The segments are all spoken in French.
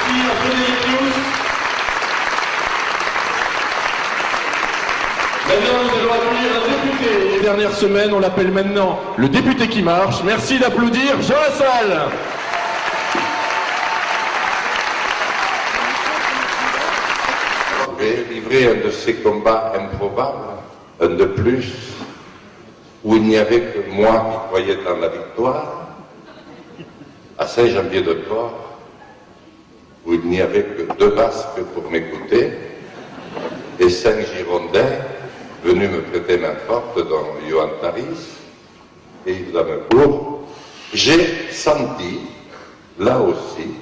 Merci à Frédéric Luz. Maintenant, nous allons accueillir un député. Les dernières semaines, on l'appelle maintenant le député qui marche. Merci d'applaudir Jean Lassalle. Je vais livrer un de ces combats improbables, un de plus, où il n'y avait que moi qui croyais dans la victoire, à Saint-Jean-Pied-de-Port, où il n'y avait que 2 Basques pour m'écouter, et 5 Girondins venus me prêter main forte, dont Johan Taris et Yves Damecourt. J'ai senti, là aussi,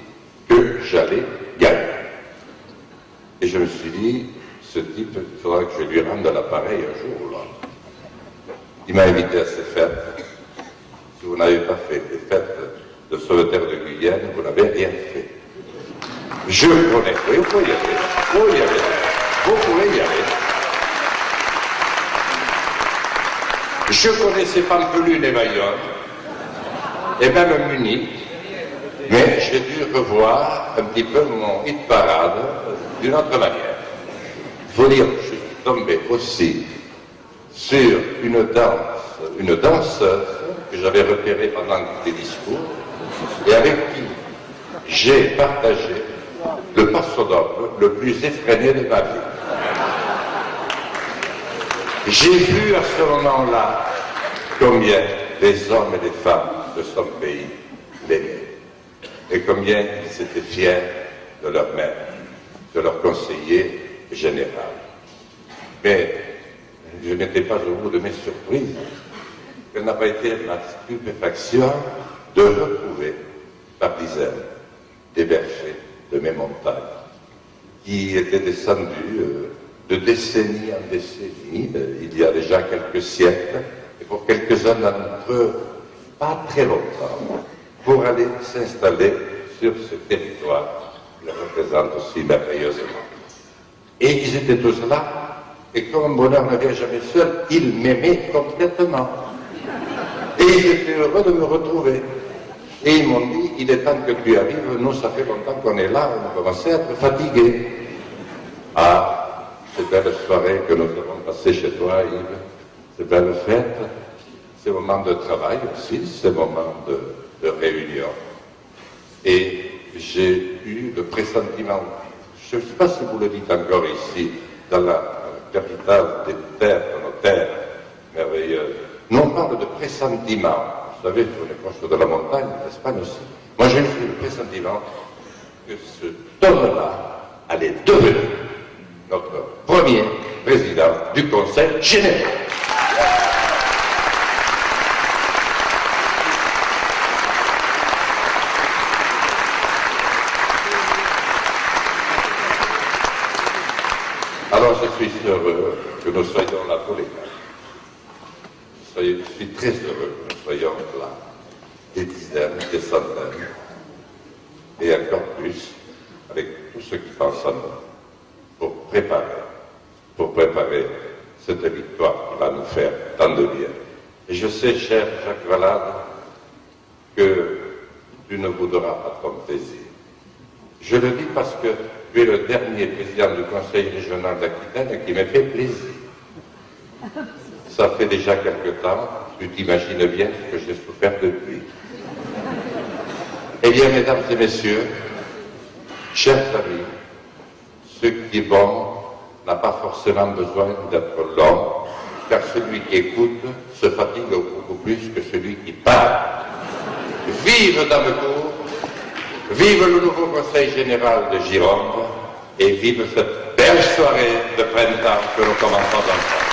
que j'allais gagner. Et je me suis dit, ce type, il faudra que je lui rende l'appareil un jour ou l'autre. Il m'a invité à ses fêtes. Si vous n'avez pas fait les fêtes de Sauveterre de Guyenne, vous n'avez rien fait. Je connais, oui, vous pouvez y aller, vous pouvez y aller. Je connaissais Pampelune et Bayonne, et même Munich, mais j'ai dû revoir un petit peu mon hit parade d'une autre manière. Il faut dire que je suis tombé aussi sur une danseuse que j'avais repérée pendant des discours et avec qui j'ai partagé le passo-doble le plus effréné de ma vie. J'ai vu à ce moment-là combien les hommes et les femmes de son pays l'aimaient et combien ils étaient fiers de leur mère, de leur conseiller général. Mais je n'étais pas au bout de mes surprises. Quelle n'a pas été ma stupéfaction de retrouver par dizaines des bergers de mes montagnes qui étaient descendus de décennie en décennie, il y a déjà quelques siècles, et pour quelques-uns d'entre eux, pas très longtemps, pour aller s'installer sur ce territoire qui le représente aussi merveilleusement. Et ils étaient tous là, et comme mon bonheur ne vient jamais seul, ils m'aimaient complètement. Et ils étaient heureux de me retrouver. Et ils m'ont dit, il est temps que tu arrives, nous ça fait longtemps qu'on est là, on a commencé à être fatigués. Ah, ces belles soirées que nous avons passées chez toi, Yves, ces belles fêtes, ces moments de travail aussi, ces moments de réunion. Et j'ai eu le pressentiment, je ne sais pas si vous le dites encore ici, dans la capitale des terres, de nos terres merveilleuses, nous on parle de pressentiment. Vous savez, sur les proches de la montagne, l'Espagne aussi. Moi j'ai eu le pressentiment que ce homme-là allait devenir notre premier président du Conseil général. Alors je suis heureux que nous soyons là tous les quatre. Je suis très heureux que nous soyons là, des dizaines, des centaines, et encore plus avec tous ceux qui pensent à nous, pour préparer cette victoire qui va nous faire tant de bien. Et je sais, cher Jacques Valade, que tu ne voudras pas ton plaisir. Je le dis parce que tu es le dernier président du Conseil régional d'Aquitaine qui me fait plaisir. Ça fait déjà quelque temps, tu t'imagines bien ce que j'ai souffert depuis. Eh bien, mesdames et messieurs, chers amis, ce qui est bon n'a pas forcément besoin d'être long, car celui qui écoute se fatigue beaucoup plus que celui qui parle. Vive Damecourt, vive le nouveau Conseil général de Gironde, et vive cette belle soirée de printemps que nous commençons ensemble.